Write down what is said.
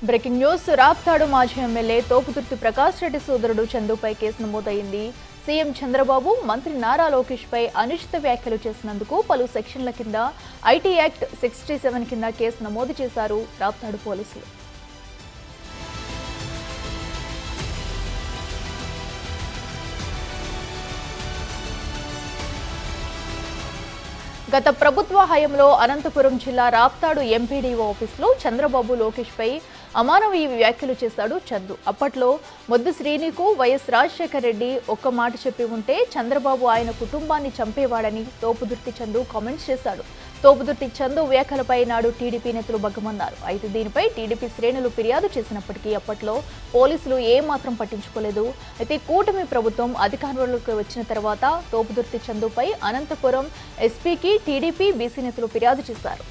Breaking news. Raptadu మాజీ MLA Thopudurthi Prakash Reddy సోదరుడు చందుపై case నమోదైంది. సీఎం చంద్రబాబు, మంత్రి నారా లోకేష్ పై అనుచిత వ్యాఖ్యలు చేసినందుకు పలు సెక్షన్ల కింద ఐటీ యాక్ట్ 67 కింద కేసు నమోదు చేశారు రాప్తాడు పోలీసులు. గత ప్రభుత్వ హయాంలో అనంతపురం జిల్లా రాప్తాడు ఎంపీడీఓ ఆఫీసులో చంద్రబాబు, లోకేష్ పై అమానవీయ వ్యాఖ్యలు చేశాడు చందు. అప్పట్లో మొద్దు శ్రీనికు వైఎస్ రాజశేఖర్ రెడ్డి ఒక్క మాట చెప్పి ఉంటే చంద్రబాబు ఆయన కుటుంబాన్ని చంపేవాడని తోపుదుర్తి చందు కామెంట్స్ చేశాడు. తోపుదుర్తి చందు వ్యాఖ్యలపై నాడు టీడీపీ నేతలు బగ్గమన్నారు. అయితే దీనిపై టీడీపీ శ్రేణులు ఫిర్యాదు చేసినప్పటికీ అప్పట్లో పోలీసులు ఏమాత్రం పట్టించుకోలేదు. అయితే కూటమి ప్రభుత్వం అధికారంలోకి వచ్చిన తర్వాత తోపుదుర్తి చందుపై అనంతపురం ఎస్పీకి టీడీపీ, బీసీ నేతలు ఫిర్యాదు చేశారు.